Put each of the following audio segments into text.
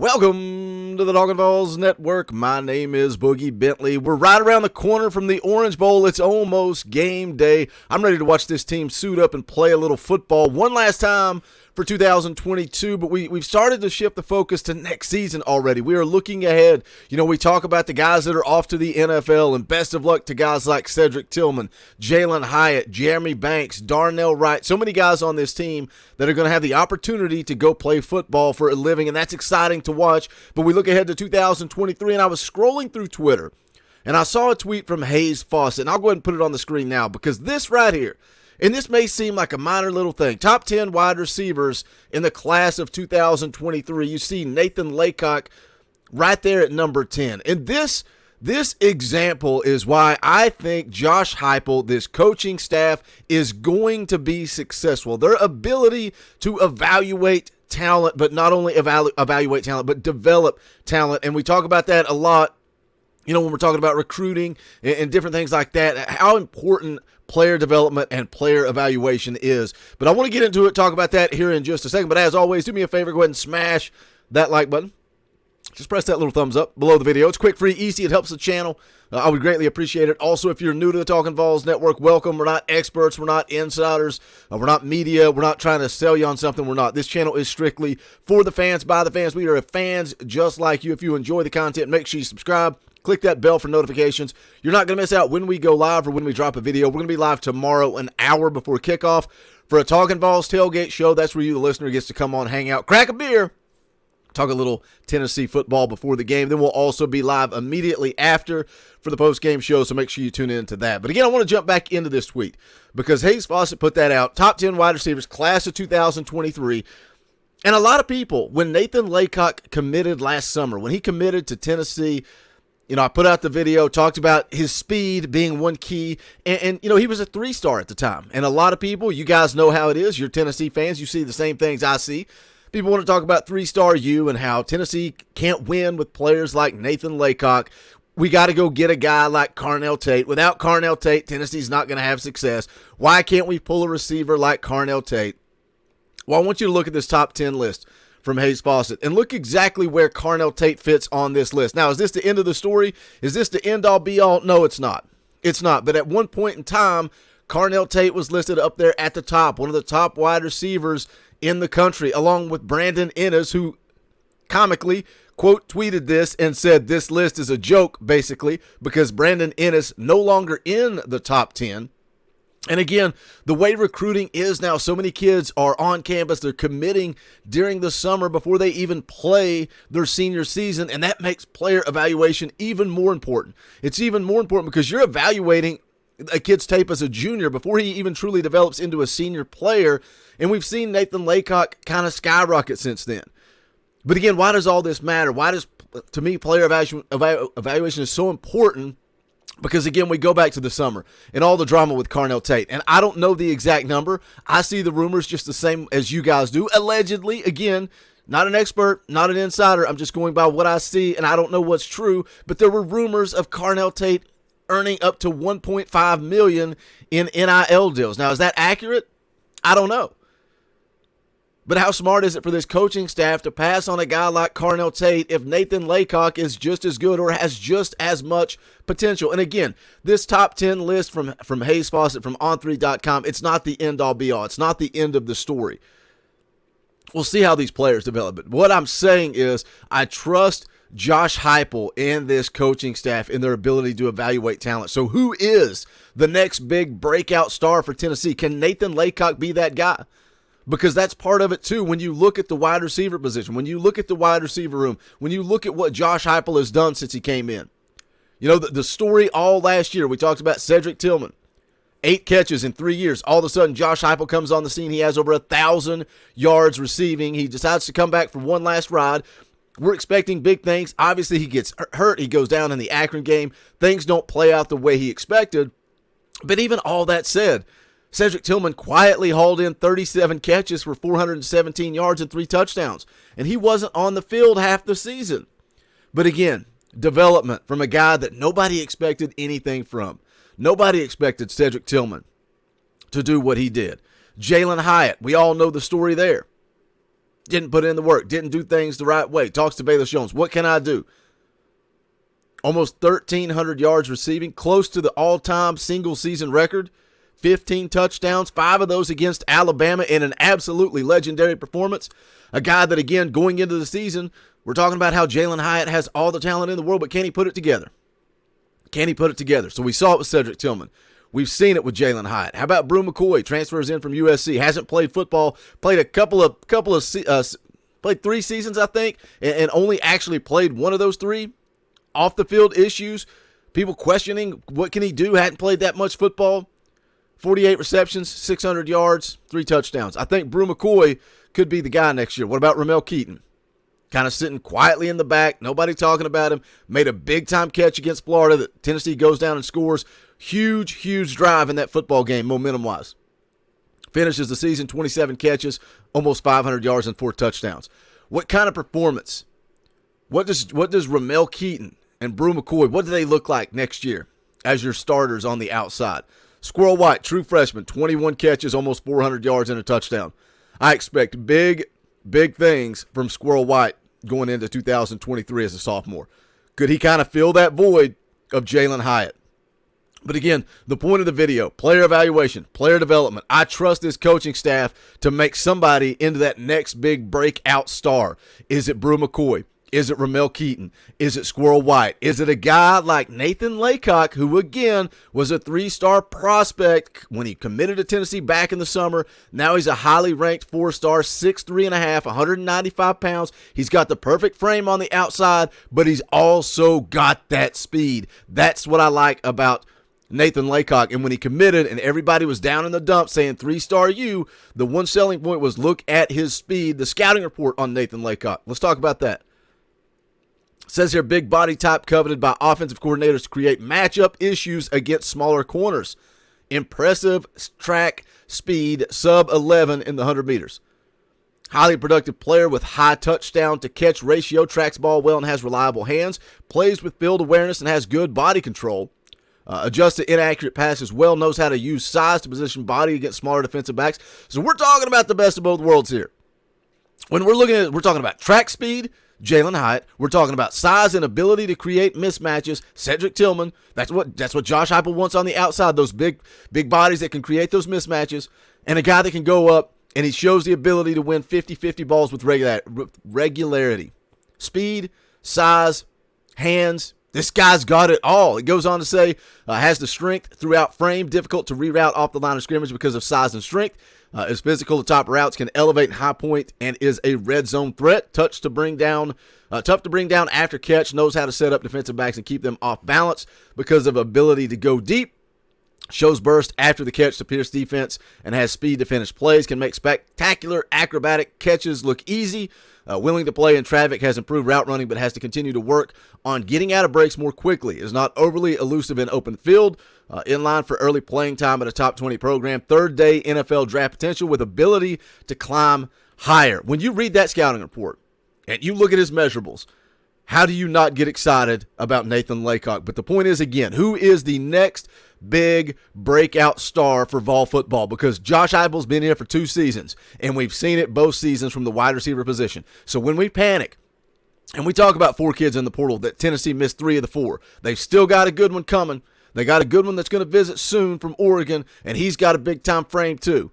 Welcome to the Talkin VAWLS Network. My name is Boogie Bentley. We're right around the corner from the Orange Bowl. It's almost game day. I'm ready to watch this team suit up and play a little football one last time for 2022, but we've started to shift the focus to next season already. We are looking ahead. You know, we talk about the guys that are off to the NFL, and best of luck to guys like Cedric Tillman, Jalen Hyatt, Jeremy Banks, Darnell Wright. So many guys on this team that are going to have the opportunity to go play football for a living, and that's exciting to watch. But we look ahead to 2023, and I was scrolling through Twitter, and I saw a tweet from Hayes Fawcett, and I'll go ahead and put it on the screen now, because this right here, and this may seem like a minor little thing. Top 10 wide receivers in the class of 2023. You see Nathan Laycock right there at number 10. And this example is why I think Josh Heupel, this coaching staff, is going to be successful. Their ability to evaluate talent, but not only evaluate talent, but develop talent. And we talk about that a lot, you know, when we're talking about recruiting and different things like that, how important player development and player evaluation is. But I want to get into it, talk about that here in just a second. But as always, do me a favor, go ahead and smash that like button. Just press that little thumbs up below the video. It's quick, free, easy. It helps the channel. I would greatly appreciate it. Also, if you're new to the Talkin VAWLS Network, welcome. We're not experts. We're not insiders. We're not media. We're not trying to sell you on something. We're not. This channel is strictly for the fans, by the fans. We are fans just like you. If you enjoy the content, make sure you subscribe. Click that bell for notifications. You're not going to miss out when we go live or when we drop a video. We're going to be live tomorrow, an hour before kickoff, for a Talkin VAWLS tailgate show. That's where you, the listener, gets to come on, hang out, crack a beer, talk a little Tennessee football before the game. Then we'll also be live immediately after for the post-game show, so make sure you tune into that. But again, I want to jump back into this tweet because Hayes Fawcett put that out. Top 10 wide receivers, class of 2023. And a lot of people, when Nathan Laycock committed last summer, when he committed to Tennessee, you know, I put out the video, talked about his speed being one key, and you know, he was a 3-star at the time. And a lot of people, you guys know how it is. You're Tennessee fans. You see the same things I see. People want to talk about 3-star you and how Tennessee can't win with players like Nathan Laycock. We got to go get a guy like Carnell Tate. Without Carnell Tate, Tennessee's not going to have success. Why can't we pull a receiver like Carnell Tate? Well, I want you to look at this top 10 list from Hayes Fawcett and look exactly where Carnell Tate fits on this list. Now, is this the end of the story? Is this the end-all, be-all? No, it's not. It's not. But at one point in time, Carnell Tate was listed up there at the top, one of the top wide receivers in the country, along with Brandon Innes, who comically, quote, tweeted this and said this list is a joke, basically, because Brandon Innes no longer in the top 10. And again, the way recruiting is now, so many kids are on campus, they're committing during the summer before they even play their senior season, and that makes player evaluation even more important. It's even more important because you're evaluating a kid's tape as a junior before he even truly develops into a senior player, and we've seen Nathan Laycock kind of skyrocket since then. But again, why does all this matter? Why does, to me, player evaluation is so important? Because, again, we go back to the summer and all the drama with Carnell Tate. And I don't know the exact number. I see the rumors just the same as you guys do. Allegedly, again, not an expert, not an insider. I'm just going by what I see, and I don't know what's true. But there were rumors of Carnell Tate earning up to $1.5 million in NIL deals. Now, is that accurate? I don't know. But how smart is it for this coaching staff to pass on a guy like Carnell Tate if Nathan Laycock is just as good or has just as much potential? And again, this top 10 list from Hayes Fawcett from On3.com, it's not the end-all, be-all. It's not the end of the story. We'll see how these players develop it. What I'm saying is I trust Josh Heupel and this coaching staff in their ability to evaluate talent. So who is the next big breakout star for Tennessee? Can Nathan Laycock be that guy? Because that's part of it, too, when you look at the wide receiver position, when you look at the wide receiver room, when you look at what Josh Heupel has done since he came in. You know, the story all last year, we talked about Cedric Tillman. 8 catches in 3 years. All of a sudden, Josh Heupel comes on the scene. He has over 1,000 yards receiving. He decides to come back for one last ride. We're expecting big things. Obviously, he gets hurt. He goes down in the Akron game. Things don't play out the way he expected. But even all that said, Cedric Tillman quietly hauled in 37 catches for 417 yards and 3 touchdowns. And he wasn't on the field half the season. But again, development from a guy that nobody expected anything from. Nobody expected Cedric Tillman to do what he did. Jalen Hyatt, we all know the story there. Didn't put in the work. Didn't do things the right way. Talks to Bayless Jones. What can I do? Almost 1,300 yards receiving, close to the all-time single-season record. 15 touchdowns, 5 of those against Alabama in an absolutely legendary performance. A guy that, again, going into the season, we're talking about how Jalin Hyatt has all the talent in the world, but can he put it together? Can he put it together? So we saw it with Cedric Tillman. We've seen it with Jalin Hyatt. How about Brew McCoy? Transfers in from USC. Hasn't played football. Played played 3 seasons, I think, and only actually played one of those 3. Off the field issues. People questioning what can he do. Hadn't played that much football. 48 receptions, 600 yards, 3 touchdowns. I think Brew McCoy could be the guy next year. What about Ramel Keaton? Kind of sitting quietly in the back. Nobody talking about him. Made a big-time catch against Florida that Tennessee goes down and scores. Huge drive in that football game, momentum-wise. Finishes the season, 27 catches, almost 500 yards and 4 touchdowns. What kind of performance? What does Ramel Keaton and Brew McCoy, what do they look like next year as your starters on the outside? Squirrel White, true freshman, 21 catches, almost 400 yards and a touchdown. I expect big things from Squirrel White going into 2023 as a sophomore. Could he kind of fill that void of Jalin Hyatt? But again, the point of the video, player evaluation, player development. I trust this coaching staff to make somebody into that next big breakout star. Is it Brew McCoy? Is it Ramel Keaton? Is it Squirrel White? Is it a guy like Nathan Laycock, who, again, was a 3-star prospect when he committed to Tennessee back in the summer? Now he's a highly ranked 4-star, 6'3.5", 195 pounds. He's got the perfect frame on the outside, but he's also got that speed. That's what I like about Nathan Laycock. And when he committed and everybody was down in the dump saying 3-star you, the one selling point was look at his speed. The scouting report on Nathan Laycock. Let's talk about that. Says here, big body type coveted by offensive coordinators to create matchup issues against smaller corners. Impressive track speed, sub 11 in the 100 meters. Highly productive player with high touchdown to catch ratio, tracks ball well and has reliable hands, plays with field awareness and has good body control. Adjusts to inaccurate passes well, knows how to use size to position body against smaller defensive backs. So we're talking about the best of both worlds here. When we're looking at it, we're talking about track speed, Jalin Hyatt. We're talking about size and ability to create mismatches. Cedric Tillman. That's what Josh Heupel wants on the outside. Those big bodies that can create those mismatches, and a guy that can go up and he shows the ability to win 50-50 balls with regularity. Speed, size, hands. This guy's got it all. It goes on to say, has the strength throughout frame, difficult to reroute off the line of scrimmage because of size and strength. Is physical to top routes, can elevate high point, and is a red zone threat. Tough to bring down after catch. Knows how to set up defensive backs and keep them off balance because of ability to go deep. Shows burst after the catch to pierce defense and has speed to finish plays. Can make spectacular acrobatic catches look easy. Willing to play in traffic, has improved route running, but has to continue to work on getting out of breaks more quickly. Is not overly elusive in open field. In line for early playing time at a top 20 program. Third day NFL draft potential with ability to climb higher. When you read that scouting report and you look at his measurables, how do you not get excited about Nathan Laycock? But the point is, again, who is the next big breakout star for Vol football? Because Josh Heupel's been here for 2 seasons, and we've seen it both seasons from the wide receiver position. So when we panic and we talk about 4 kids in the portal that Tennessee missed 3 of the 4, they've still got a good one coming. They got a good one that's going to visit soon from Oregon, and he's got a big-time frame too.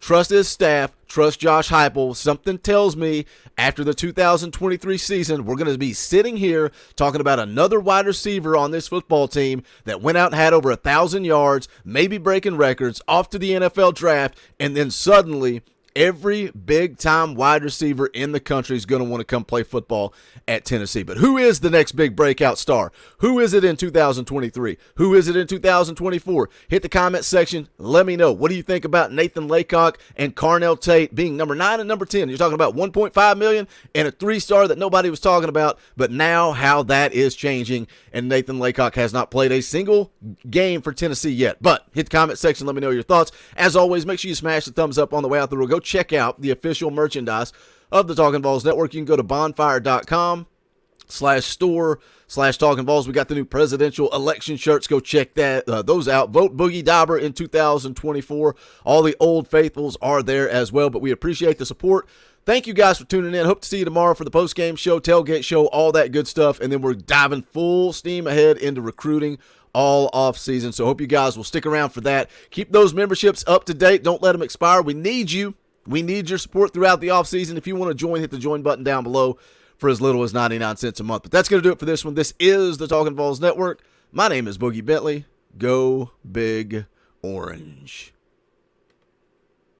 Trust his staff. Trust Josh Heupel. Something tells me after the 2023 season, we're going to be sitting here talking about another wide receiver on this football team that went out and had over 1,000 yards, maybe breaking records, off to the NFL draft, and then suddenly every big-time wide receiver in the country is going to want to come play football at Tennessee. But who is the next big breakout star? Who is it in 2023? Who is it in 2024? Hit the comment section. Let me know. What do you think about Nathan Laycock and Carnell Tate being number 9 and number 10? You're talking about $1.5 million and a 3-star that nobody was talking about, but now how that is changing, and Nathan Laycock has not played a single game for Tennessee yet. But hit the comment section. Let me know your thoughts. As always, make sure you smash the thumbs up on the way out the door. Go check out the official merchandise of the Talkin' VAWLS Network. You can go to bonfire.com. YouTube.com/store/Talkin VAWLS. We got the new presidential election shirts. Go check those out. Vote Boogie Dauber in 2024. All the old faithfuls are there as well, but we appreciate the support. Thank you guys for tuning in. Hope to see you tomorrow for the post-game show, tailgate show, all that good stuff. And then we're diving full steam ahead into recruiting all off season. So hope you guys will stick around for that. Keep those memberships up to date. Don't let them expire. We need you. We need your support throughout the off season. If you want to join, hit the join button down below for as little as 99 cents a month. But that's going to do it for this one. This is the Talkin VAWLS Network. My name is Boogie Bentley. Go Big Orange.